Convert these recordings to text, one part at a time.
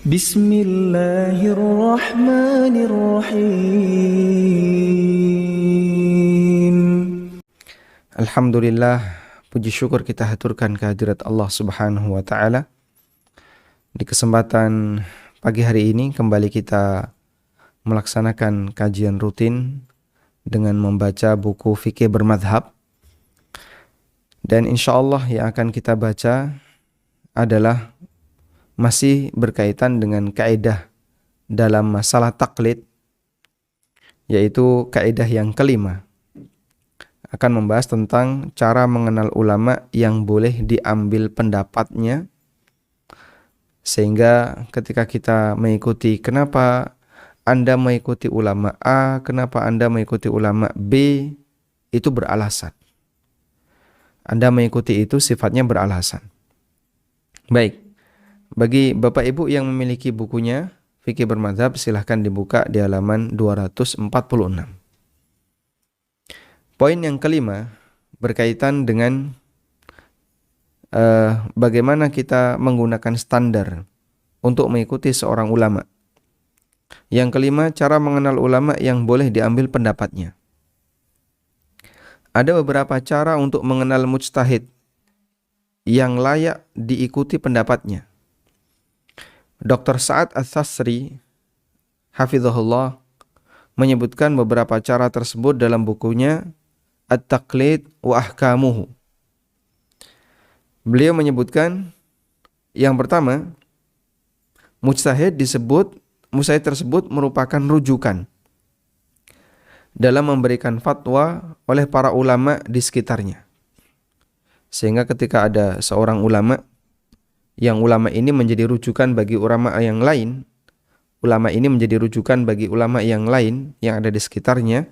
Bismillahirrahmanirrahim. Alhamdulillah, puji syukur kita haturkan kehadirat Allah Subhanahu wa taala. Di kesempatan pagi hari ini kembali kita melaksanakan kajian rutin dengan membaca buku fikih bermadhab. Dan insyaallah yang akan kita baca adalah masih berkaitan dengan kaidah dalam masalah taklid, yaitu kaidah yang kelima. Akan membahas tentang cara mengenal ulama yang boleh diambil pendapatnya, sehingga ketika kita mengikuti kenapa Anda mengikuti ulama A, kenapa Anda mengikuti ulama B, itu beralasan. Anda mengikuti itu sifatnya beralasan. Baik, bagi Bapak Ibu yang memiliki bukunya Fikih Bermadzhab, silahkan dibuka di halaman 246. Poin yang kelima berkaitan dengan bagaimana kita menggunakan standar untuk mengikuti seorang ulama. Yang kelima, cara mengenal ulama yang boleh diambil pendapatnya. Ada beberapa cara untuk mengenal mujtahid yang layak diikuti pendapatnya. Dr. Sa'ad Ats-Tsastri hafizahullah menyebutkan beberapa cara tersebut dalam bukunya At-Taqlid wa Ahkamuhu. Beliau menyebutkan yang pertama, mujtahid tersebut merupakan rujukan dalam memberikan fatwa oleh para ulama di sekitarnya. Sehingga ketika ada seorang ulama yang ulama ini menjadi rujukan bagi ulama yang lain, ulama ini menjadi rujukan bagi ulama yang lain yang ada di sekitarnya,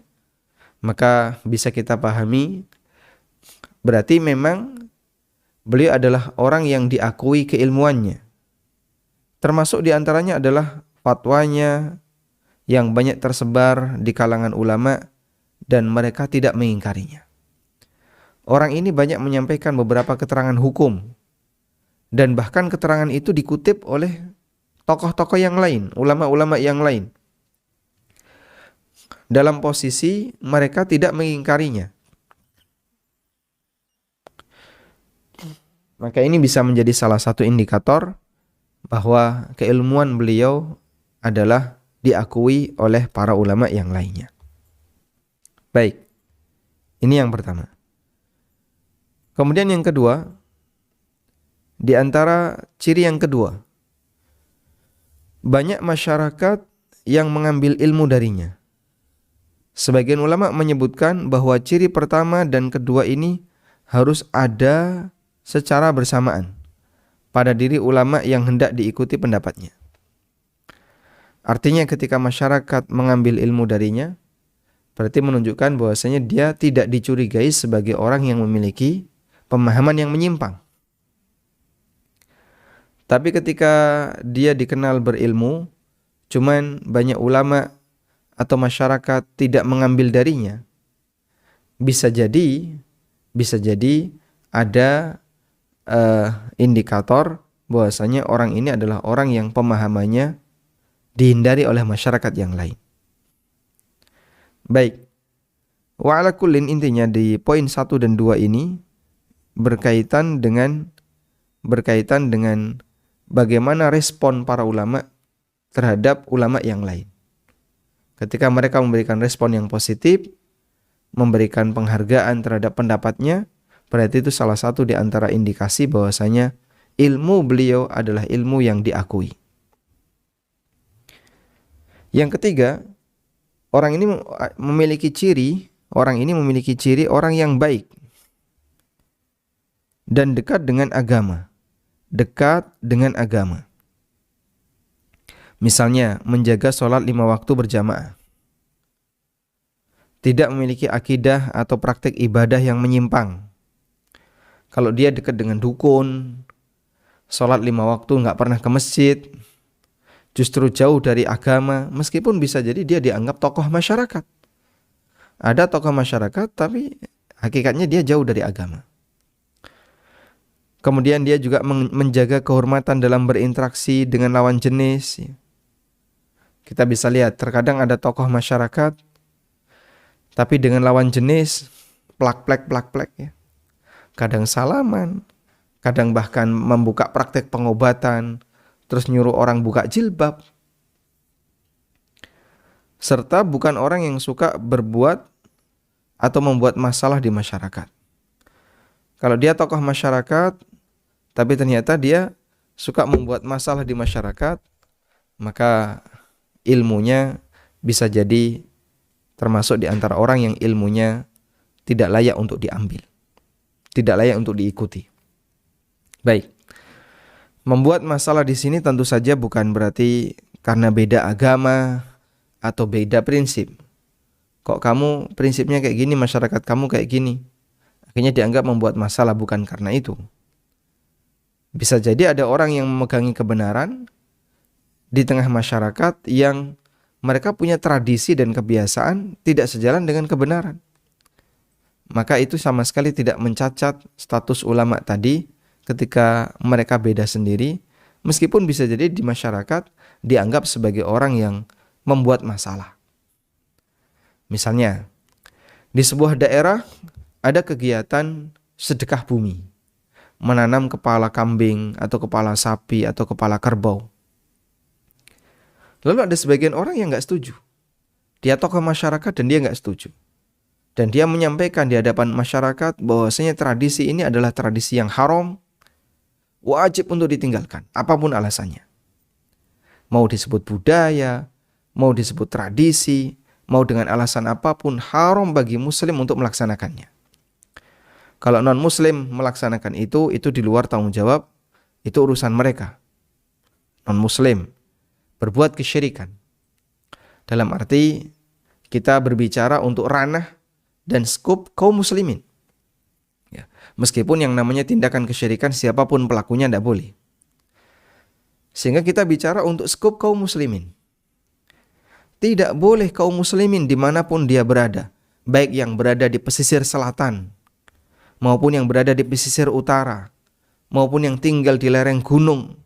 maka bisa kita pahami berarti memang beliau adalah orang yang diakui keilmuannya. Termasuk diantaranya adalah fatwanya yang banyak tersebar di kalangan ulama dan mereka tidak mengingkarinya. Orang ini banyak menyampaikan beberapa keterangan hukum dan bahkan keterangan itu dikutip oleh tokoh-tokoh yang lain, ulama-ulama yang lain. Dalam posisi mereka tidak mengingkarinya. Maka ini bisa menjadi salah satu indikator bahwa keilmuan beliau adalah diakui oleh para ulama yang lainnya. Baik, ini yang pertama. Kemudian yang kedua, di antara ciri yang kedua, banyak masyarakat yang mengambil ilmu darinya. Sebagian ulama menyebutkan bahwa ciri pertama dan kedua ini harus ada secara bersamaan pada diri ulama yang hendak diikuti pendapatnya. Artinya ketika masyarakat mengambil ilmu darinya, berarti menunjukkan bahwasanya dia tidak dicurigai sebagai orang yang memiliki pemahaman yang menyimpang. Tapi ketika dia dikenal berilmu, cuman banyak ulama atau masyarakat tidak mengambil darinya, bisa jadi ada indikator bahwasanya orang ini adalah orang yang pemahamannya dihindari oleh masyarakat yang lain. Baik, wa ala kullin, intinya di poin 1 dan 2 ini berkaitan dengan bagaimana respon para ulama terhadap ulama yang lain. Ketika mereka memberikan respon yang positif, memberikan penghargaan terhadap pendapatnya, berarti itu salah satu di antara indikasi bahwasanya ilmu beliau adalah ilmu yang diakui. Yang ketiga, orang ini memiliki ciri orang yang baik dan dekat dengan agama. Misalnya, menjaga sholat 5 waktu berjamaah. Tidak memiliki akidah atau praktik ibadah yang menyimpang. Kalau dia dekat dengan dukun, sholat 5 waktu nggak pernah ke masjid, justru jauh dari agama, meskipun bisa jadi dia dianggap tokoh masyarakat. Ada tokoh masyarakat tapi hakikatnya dia jauh dari agama. Kemudian dia juga menjaga kehormatan dalam berinteraksi dengan lawan jenis. Kita bisa lihat terkadang ada tokoh masyarakat, tapi dengan lawan jenis plak-plek ya. Kadang salaman, kadang bahkan membuka praktek pengobatan, terus nyuruh orang buka jilbab. Serta bukan orang yang suka berbuat atau membuat masalah di masyarakat. Kalau dia tokoh masyarakat, tapi ternyata dia suka membuat masalah di masyarakat, maka ilmunya bisa jadi termasuk di antara orang yang ilmunya tidak layak untuk diambil, tidak layak untuk diikuti. Baik, membuat masalah di sini tentu saja bukan berarti karena beda agama atau beda prinsip. Kok kamu prinsipnya kayak gini, masyarakat kamu kayak gini, akhirnya dianggap membuat masalah, bukan karena itu. Bisa jadi ada orang yang memegangi kebenaran di tengah masyarakat yang mereka punya tradisi dan kebiasaan tidak sejalan dengan kebenaran. Maka itu sama sekali tidak mencacat status ulama tadi ketika mereka beda sendiri, meskipun bisa jadi di masyarakat dianggap sebagai orang yang membuat masalah. Misalnya, di sebuah daerah ada kegiatan sedekah bumi, menanam kepala kambing atau kepala sapi atau kepala kerbau. Lalu ada sebagian orang yang gak setuju. Dia tokoh masyarakat dan dia gak setuju. Dan dia menyampaikan di hadapan masyarakat bahwasanya tradisi ini adalah tradisi yang haram, wajib untuk ditinggalkan, apapun alasannya. Mau disebut budaya, mau disebut tradisi, mau dengan alasan apapun, haram bagi muslim untuk melaksanakannya. Kalau non-muslim melaksanakan itu di luar tanggung jawab, itu urusan mereka. Non-muslim berbuat kesyirikan. Dalam arti kita berbicara untuk ranah dan skup kaum muslimin. Ya, meskipun yang namanya tindakan kesyirikan siapapun pelakunya tidak boleh. Sehingga kita bicara untuk skup kaum muslimin. Tidak boleh kaum muslimin dimanapun dia berada, baik yang berada di pesisir selatan, maupun yang berada di pesisir utara, maupun yang tinggal di lereng gunung,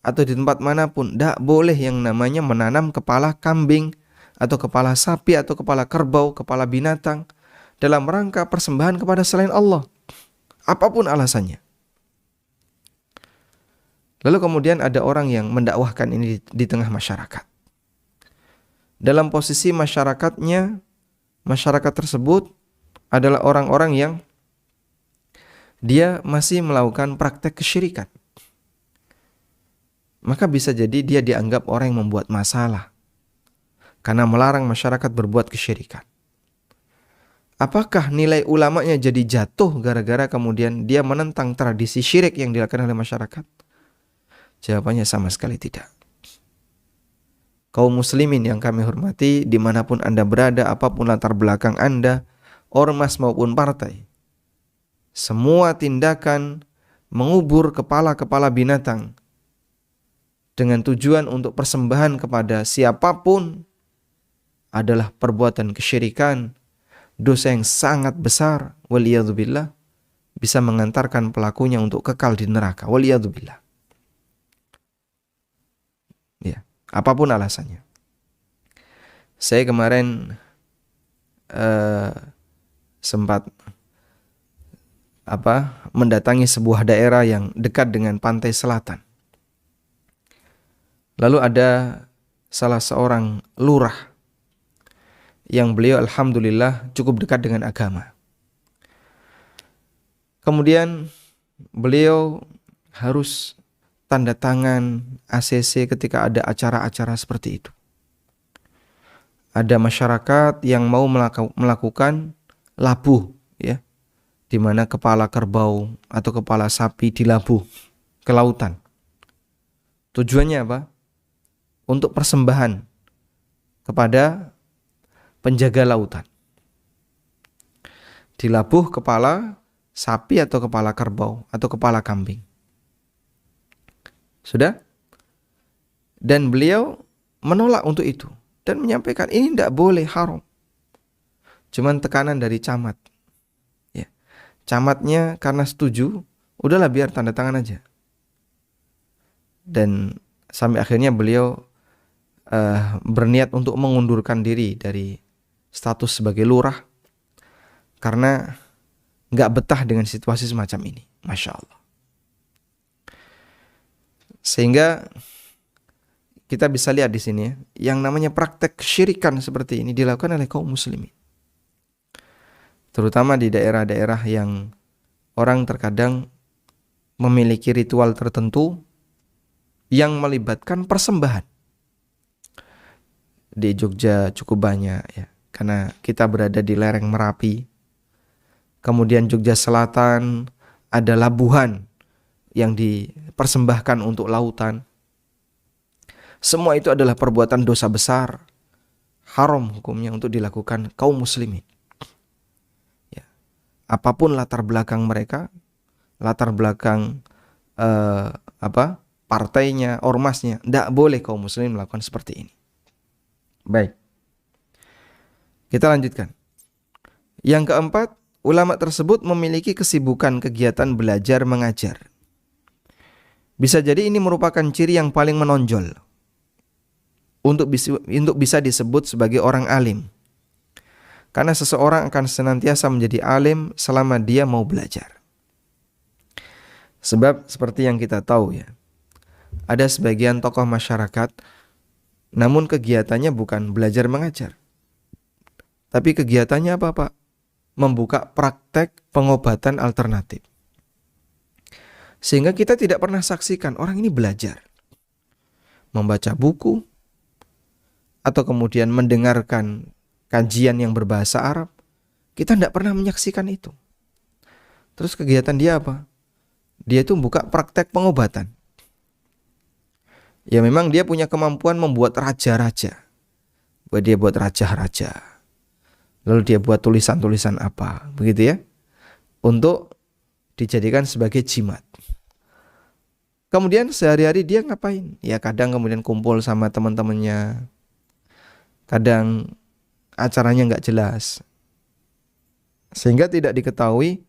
atau di tempat manapun, tidak boleh yang namanya menanam kepala kambing, atau kepala sapi, atau kepala kerbau, kepala binatang, dalam rangka persembahan kepada selain Allah, apapun alasannya. Lalu kemudian ada orang yang mendakwahkan ini di tengah masyarakat. Dalam posisi masyarakatnya, masyarakat tersebut adalah orang-orang yang dia masih melakukan praktek kesyirikan. Maka bisa jadi dia dianggap orang yang membuat masalah karena melarang masyarakat berbuat kesyirikan. Apakah nilai ulamanya jadi jatuh gara-gara kemudian dia menentang tradisi syirik yang dilakukan oleh masyarakat? Jawabannya sama sekali tidak. Kaum muslimin yang kami hormati, dimanapun Anda berada, apapun latar belakang Anda, ormas maupun partai, semua tindakan mengubur kepala-kepala binatang dengan tujuan untuk persembahan kepada siapapun adalah perbuatan kesyirikan, dosa yang sangat besar, waliyadzubillah, bisa mengantarkan pelakunya untuk kekal di neraka, waliyadzubillah. Ya, apapun alasannya. Saya kemarin sempat mendatangi sebuah daerah yang dekat dengan pantai selatan. Lalu ada salah seorang lurah yang beliau alhamdulillah cukup dekat dengan agama. Kemudian beliau harus tanda tangan ACC ketika ada acara-acara seperti itu. Ada masyarakat yang mau melakukan labuh, ya, di mana kepala kerbau atau kepala sapi dilabuh ke lautan. Tujuannya apa? Untuk persembahan kepada penjaga lautan. Dilabuh kepala sapi atau kepala kerbau atau kepala kambing. Sudah? Dan beliau menolak untuk itu dan menyampaikan ini tidak boleh, haram. Cuman tekanan dari camat. Ya. Camatnya karena setuju udahlah biar tanda tangan aja. Dan sampai akhirnya beliau berniat untuk mengundurkan diri dari status sebagai lurah karena nggak betah dengan situasi semacam ini. Masya Allah. Sehingga kita bisa lihat di sini ya, yang namanya praktek syirikan seperti ini dilakukan oleh kaum muslimin. Terutama di daerah-daerah yang orang terkadang memiliki ritual tertentu yang melibatkan persembahan. Di Jogja cukup banyak ya, karena kita berada di lereng Merapi. Kemudian Jogja Selatan ada labuhan yang dipersembahkan untuk lautan. Semua itu adalah perbuatan dosa besar, haram hukumnya untuk dilakukan kaum muslimin. Ya. Apapun latar belakang mereka, latar belakang partainya, ormasnya, tidak boleh kaum muslimin melakukan seperti ini. Baik, kita lanjutkan. Yang keempat, ulama tersebut memiliki kesibukan kegiatan belajar mengajar. Bisa jadi ini merupakan ciri yang paling menonjol untuk bisa disebut sebagai orang alim. Karena seseorang akan senantiasa menjadi alim selama dia mau belajar. Sebab seperti yang kita tahu ya, ada sebagian tokoh masyarakat namun kegiatannya bukan belajar mengajar. Tapi kegiatannya apa, Pak? Membuka praktek pengobatan alternatif. Sehingga kita tidak pernah saksikan orang ini belajar, membaca buku, atau kemudian mendengarkan kajian yang berbahasa Arab. Kita tidak pernah menyaksikan itu. Terus kegiatan dia apa? Dia itu membuka praktek pengobatan. Ya memang dia punya kemampuan membuat raja-raja. Dia buat raja-raja. Lalu dia buat tulisan-tulisan apa, begitu ya, untuk dijadikan sebagai jimat. Kemudian sehari-hari dia ngapain? Ya kadang kemudian kumpul sama teman-temannya. Kadang acaranya nggak jelas. Sehingga tidak diketahui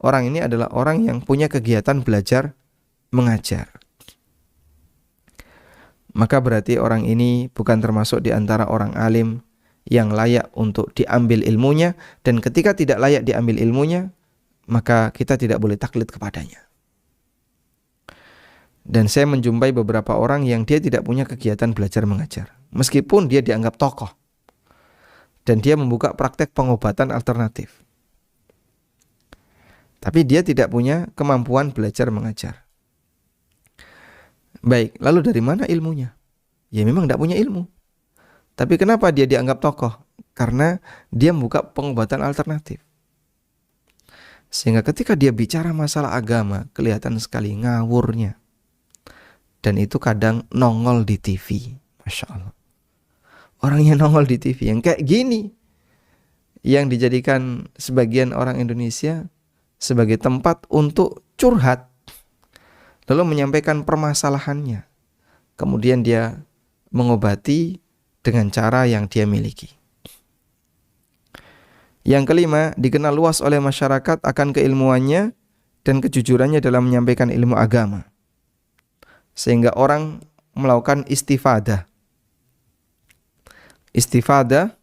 orang ini adalah orang yang punya kegiatan belajar mengajar. Maka berarti orang ini bukan termasuk di antara orang alim yang layak untuk diambil ilmunya, dan ketika tidak layak diambil ilmunya, maka kita tidak boleh taklid kepadanya. Dan saya menjumpai beberapa orang yang dia tidak punya kegiatan belajar mengajar, meskipun dia dianggap tokoh dan dia membuka praktek pengobatan alternatif, tapi dia tidak punya kemampuan belajar mengajar. Baik, lalu dari mana ilmunya? Ya memang tidak punya ilmu. Tapi kenapa dia dianggap tokoh? Karena dia membuka pengobatan alternatif. Sehingga ketika dia bicara masalah agama, kelihatan sekali ngawurnya. Dan itu kadang nongol di TV. Masya Allah. Orang yang nongol di TV yang kayak gini, yang dijadikan sebagian orang Indonesia sebagai tempat untuk curhat, lalu menyampaikan permasalahannya. Kemudian dia mengobati dengan cara yang dia miliki. Yang kelima, dikenal luas oleh masyarakat akan keilmuannya dan kejujurannya dalam menyampaikan ilmu agama. Sehingga orang melakukan istifadah. Istifadah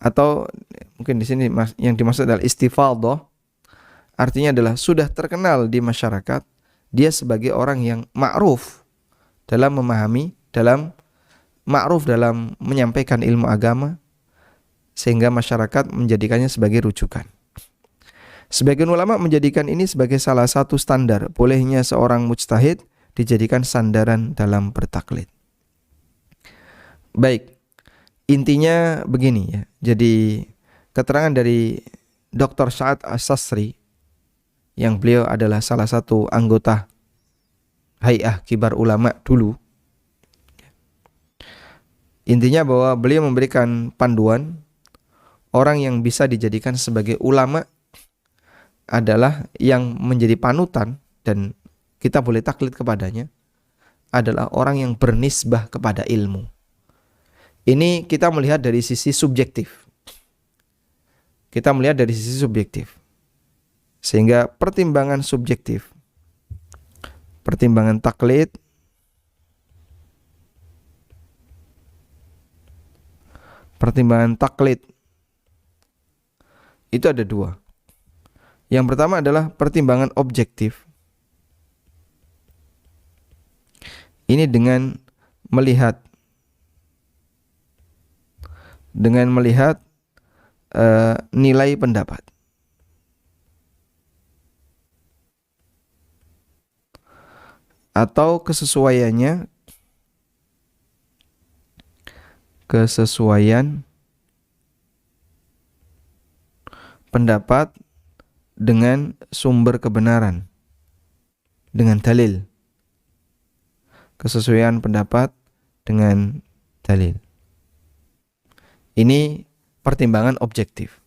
atau mungkin di sini yang dimaksud adalah istifadhah. Artinya adalah sudah terkenal di masyarakat, dia sebagai orang yang ma'ruf dalam memahami, ma'ruf dalam menyampaikan ilmu agama, sehingga masyarakat menjadikannya sebagai rujukan. Sebagian ulama menjadikan ini sebagai salah satu standar bolehnya seorang mujtahid dijadikan sandaran dalam bertaklid. Baik, intinya begini ya. Jadi keterangan dari Dr. Sa'ad As-Sasri, yang beliau adalah salah satu anggota Hay'ah Kibar Ulama dulu. Intinya bahwa beliau memberikan panduan orang yang bisa dijadikan sebagai ulama adalah yang menjadi panutan dan kita boleh taklid kepadanya adalah orang yang bernisbah kepada ilmu. Ini kita melihat dari sisi subjektif. Sehingga pertimbangan subjektif, pertimbangan taklid, itu ada dua. Yang pertama adalah pertimbangan objektif. Ini dengan melihat nilai pendapat. Atau kesesuaian pendapat dengan sumber kebenaran, dengan dalil. Kesesuaian pendapat dengan dalil. Ini pertimbangan objektif.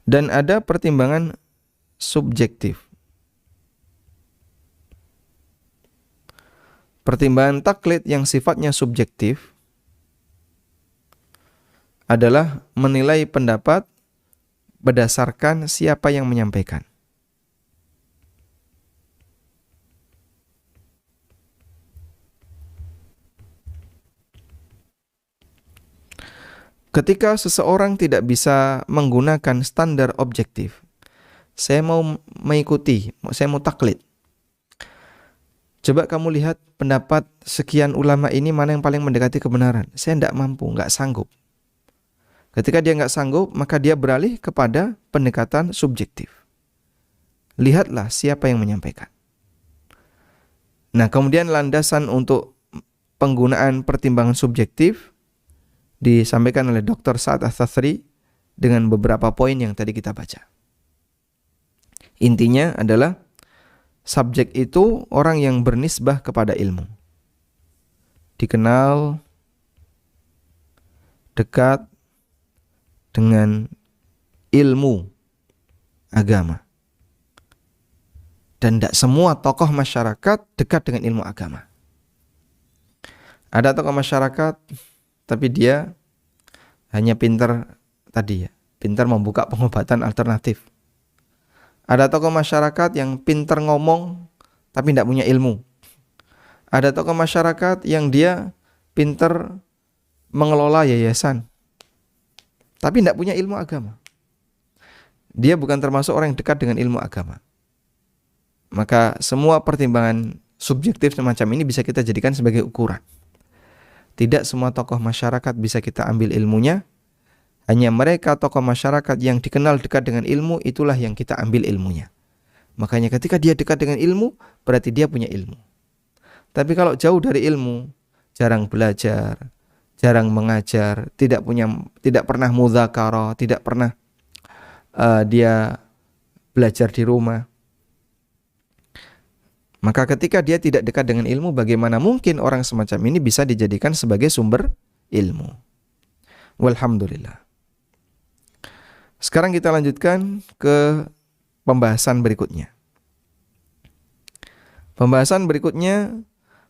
Dan ada pertimbangan subjektif. Pertimbangan taklid yang sifatnya subjektif adalah menilai pendapat berdasarkan siapa yang menyampaikan. Ketika seseorang tidak bisa menggunakan standar objektif, saya mau mengikuti, saya mau taklid. Coba kamu lihat pendapat sekian ulama ini mana yang paling mendekati kebenaran. Saya tidak mampu, nggak sanggup. Ketika dia nggak sanggup, maka dia beralih kepada pendekatan subjektif. Lihatlah siapa yang menyampaikan. Nah, kemudian landasan untuk penggunaan pertimbangan subjektif disampaikan oleh Dr. Sa'ad Ats-Tsafri dengan beberapa poin yang tadi kita baca. Intinya adalah subjek itu orang yang bernisbah kepada ilmu. Dikenal dekat dengan ilmu agama. Dan tidak semua tokoh masyarakat dekat dengan ilmu agama. Ada tokoh masyarakat tapi dia hanya pintar membuka pengobatan alternatif. Ada tokoh masyarakat yang pintar ngomong tapi tidak punya ilmu. Ada tokoh masyarakat yang dia pintar mengelola yayasan tapi tidak punya ilmu agama. Dia bukan termasuk orang yang dekat dengan ilmu agama. Maka semua pertimbangan subjektif semacam ini bisa kita jadikan sebagai ukuran. Tidak semua tokoh masyarakat bisa kita ambil ilmunya. Hanya mereka tokoh masyarakat yang dikenal dekat dengan ilmu, itulah yang kita ambil ilmunya. Makanya ketika dia dekat dengan ilmu, berarti dia punya ilmu. Tapi kalau jauh dari ilmu, jarang belajar, jarang mengajar, tidak pernah mudzakarah, tidak pernah dia belajar di rumah. Maka ketika dia tidak dekat dengan ilmu, bagaimana mungkin orang semacam ini bisa dijadikan sebagai sumber ilmu? Walhamdulillah. Sekarang kita lanjutkan ke pembahasan berikutnya. Pembahasan berikutnya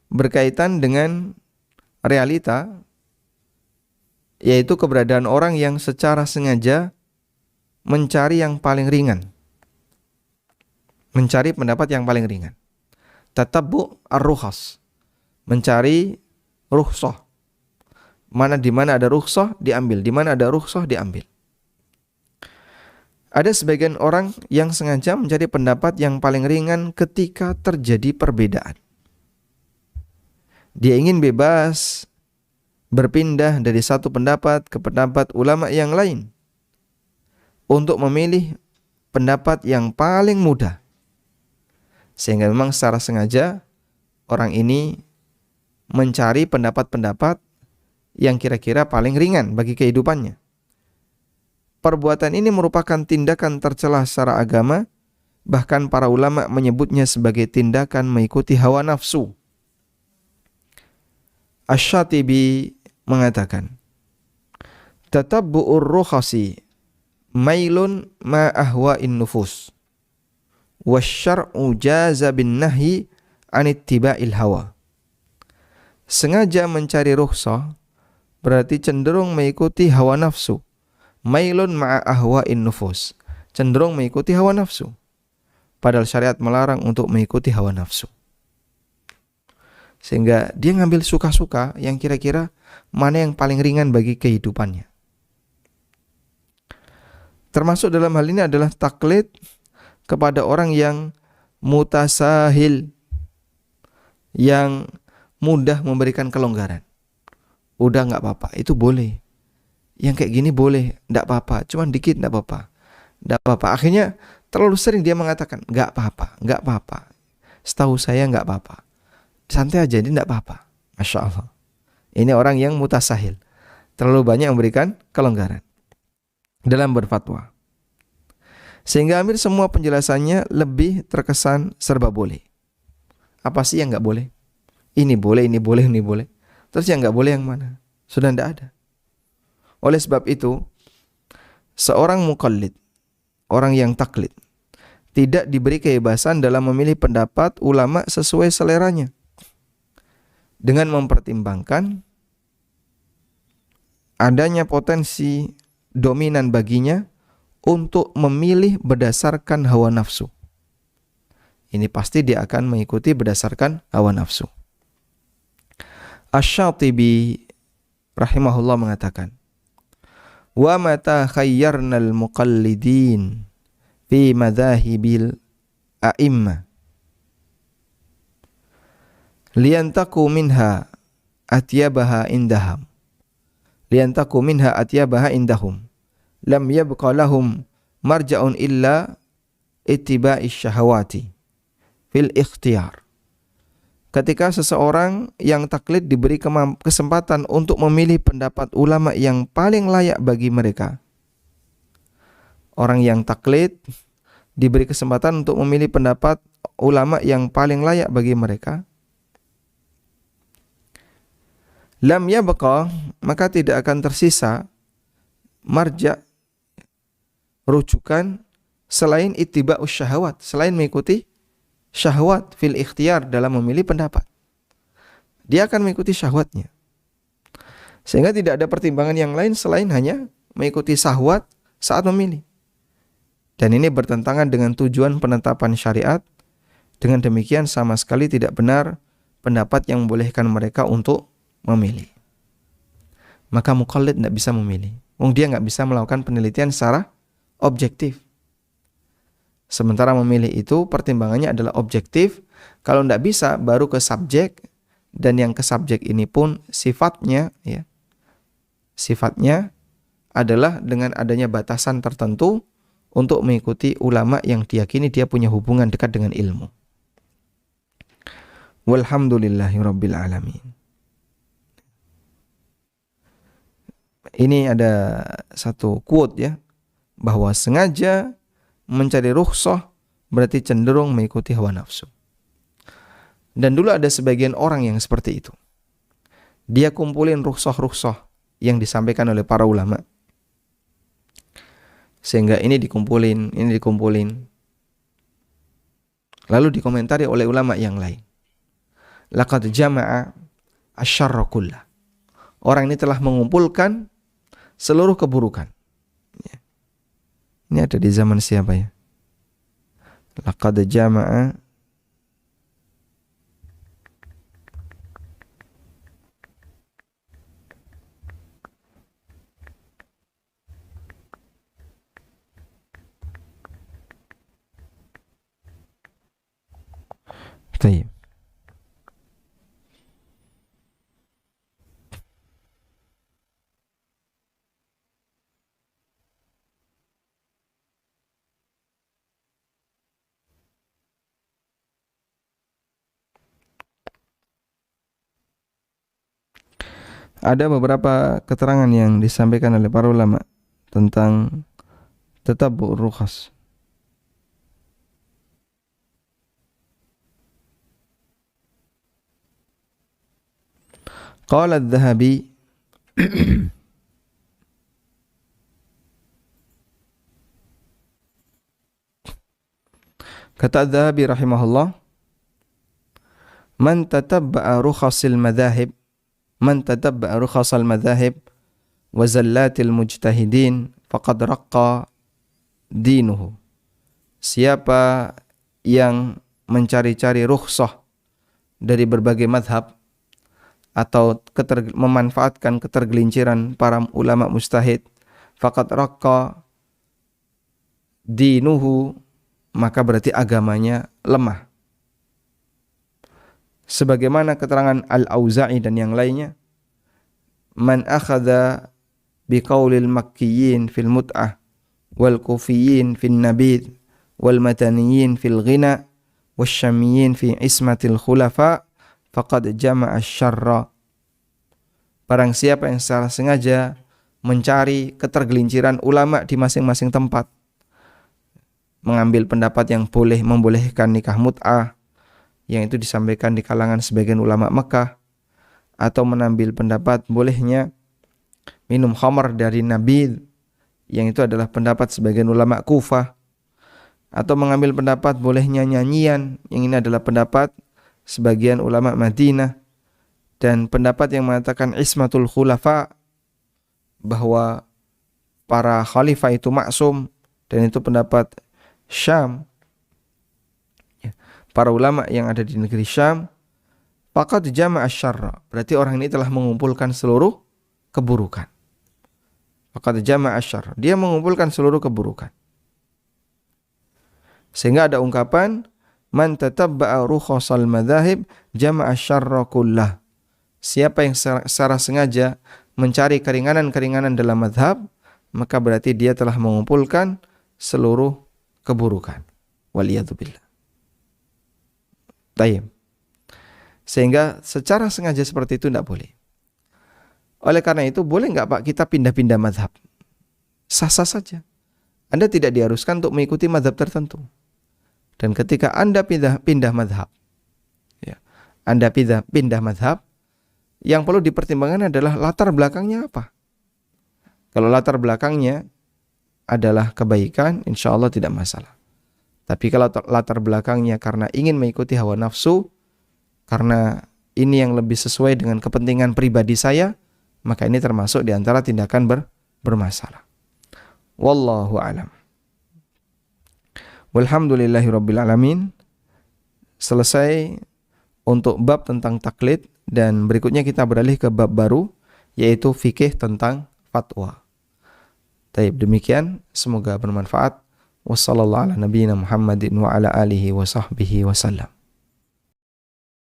berkaitan dengan realita, yaitu keberadaan orang yang secara sengaja mencari yang paling ringan. Mencari pendapat yang paling ringan. Tatabbu ar-rukhas, mencari rukhsah. Di mana ada rukhsah diambil, di mana ada rukhsah diambil. Ada sebagian orang yang sengaja mencari pendapat yang paling ringan ketika terjadi perbedaan. Dia ingin bebas berpindah dari satu pendapat ke pendapat ulama yang lain untuk memilih pendapat yang paling mudah. Sehingga memang secara sengaja orang ini mencari pendapat-pendapat yang kira-kira paling ringan bagi kehidupannya. Perbuatan ini merupakan tindakan tercela secara agama, bahkan para ulama menyebutnya sebagai tindakan mengikuti hawa nafsu. Asy-Syatibi mengatakan, tatabbu'ur rukhasi mailun ma ahwa'in nufus. Wasyar'u jaza bin nahyi anittiba'il hawa. Sengaja mencari rukhsah berarti cenderung mengikuti hawa nafsu, mailun ma'a ahwa'in nufus, cenderung mengikuti hawa nafsu. Padahal syariat melarang untuk mengikuti hawa nafsu. Sehingga dia ngambil suka-suka yang kira-kira mana yang paling ringan bagi kehidupannya. Termasuk dalam hal ini adalah taklid kepada orang yang mutasahil, yang mudah memberikan kelonggaran. Udah gak apa-apa, itu boleh. Yang kayak gini boleh, gak apa-apa, cuman dikit gak apa-apa. Gak apa-apa. Akhirnya terlalu sering dia mengatakan gak apa-apa, gak apa-apa. Setahu saya gak apa-apa. Santai aja, ini gak apa-apa. Masya Allah. Ini orang yang mutasahil, terlalu banyak memberikan kelonggaran dalam berfatwa. Sehingga hampir semua penjelasannya lebih terkesan serba boleh. Apa sih yang gak boleh? Ini boleh, ini boleh, ini boleh. Terus yang gak boleh yang mana? Sudah tidak ada. Oleh sebab itu, seorang muqallid, orang yang taklid, tidak diberi kebebasan dalam memilih pendapat ulama sesuai seleranya, dengan mempertimbangkan adanya potensi dominan baginya untuk memilih berdasarkan hawa nafsu. Ini pasti dia akan mengikuti berdasarkan hawa nafsu. Asy-Syatibi rahimahullah mengatakan, wa mata khayyarnal muqallidin fi madzahibil a'imma liyantaku minha atyabaha indahum lam yabqa lahum marja'un illa ittiba'i syahawati fil ikhtiyar. Ketika seseorang yang taklid diberi kesempatan untuk memilih pendapat ulama yang paling layak bagi mereka, orang yang taklid diberi kesempatan untuk memilih pendapat ulama yang paling layak bagi mereka, lam yabqa, maka tidak akan tersisa marja, rujukan selain ittiba'us syahawat, selain mengikuti syahwat fil ikhtiyar dalam memilih pendapat. Dia akan mengikuti syahwatnya. Sehingga tidak ada pertimbangan yang lain selain hanya mengikuti syahwat saat memilih. Dan ini bertentangan dengan tujuan penetapan syariat. Dengan demikian sama sekali tidak benar pendapat yang membolehkan mereka untuk memilih. Maka muqallid tidak bisa memilih. Dia nggak bisa melakukan penelitian secara objektif. Sementara memilih itu pertimbangannya adalah objektif. Kalau tidak bisa baru ke subjek, dan yang ke subjek ini pun sifatnya adalah dengan adanya batasan tertentu untuk mengikuti ulama yang diyakini dia punya hubungan dekat dengan ilmu. Walhamdulillahirabbil alamin. Ini ada satu quote ya, bahwa sengaja mencari rukhsah berarti cenderung mengikuti hawa nafsu. Dan dulu ada sebagian orang yang seperti itu. Dia kumpulin rukhsah-rukhsah yang disampaikan oleh para ulama. Sehingga ini dikumpulin. Lalu dikomentari oleh ulama yang lain. Laqad jama'a asyarra kullah. Orang ini telah mengumpulkan seluruh keburukan. Ini ada di zaman siapa ya? Laqad jama'a Tayyib. Ada beberapa keterangan yang disampaikan oleh para ulama tentang tatabbu'ur rukhas. Qala adz-Dzahabi kata adz-Dzahabi rahimahullah, man tatabba'a rukhasil madhahib wa zallatil mujtahidin faqad raqqa dinuhu. Siapa yang mencari-cari rukhsah dari berbagai madhab atau memanfaatkan ketergelinciran para ulama mujtahid, faqad raqqa dinuhu, maka berarti agamanya lemah. Sebagaimana keterangan Al-Auza'i dan yang lainnya, man akhadha biqaulil makkiyin fil mut'ah wal kufiyin fil nabid wal mataniyin fil ghina wasyamiyin fi ismatil khulafa faqad jama'a syarra. Barang siapa yang secara sengaja mencari ketergelinciran ulama di masing-masing tempat, mengambil pendapat yang membolehkan nikah mut'ah yang itu disampaikan di kalangan sebagian ulama Mekah, atau mengambil pendapat bolehnya minum khamar dari nabid yang itu adalah pendapat sebagian ulama Kufah, atau mengambil pendapat bolehnya nyanyian yang ini adalah pendapat sebagian ulama Madinah, dan pendapat yang mengatakan ismatul khulafa, bahwa para khalifah itu maksum, dan itu pendapat Syam, para ulama yang ada di negeri Syam. Faqad jama'a syarra, berarti orang ini telah mengumpulkan seluruh keburukan. Faqad jama'a syarra, dia mengumpulkan seluruh keburukan. Sehingga ada ungkapan man tatabba'a rukhasal madzahib jama'a syarra kullah. Siapa yang secara sengaja mencari keringanan-keringanan dalam mazhab, maka berarti dia telah mengumpulkan seluruh keburukan. Waliyadzubillah. Tayyib. Sehingga secara sengaja seperti itu tidak boleh. Oleh karena itu, boleh nggak Pak kita pindah-pindah mazhab? Sah-sah saja. Anda tidak diharuskan untuk mengikuti mazhab tertentu. Dan ketika Anda pindah mazhab, ya, Anda pindah mazhab, yang perlu dipertimbangkan adalah latar belakangnya apa. Kalau latar belakangnya adalah kebaikan, insya Allah tidak masalah. Tapi kalau latar belakangnya karena ingin mengikuti hawa nafsu, karena ini yang lebih sesuai dengan kepentingan pribadi saya, maka ini termasuk di antara tindakan bermasalah. Wallahu a'lam. Walhamdulillahirabbil alamin. Selesai untuk bab tentang taklid, dan berikutnya kita beralih ke bab baru, yaitu fikih tentang fatwa. Baik, demikian, semoga bermanfaat. Wassallallahu ala nabiyyina Muhammadin wa ala alihi wa sahbihi wasallam.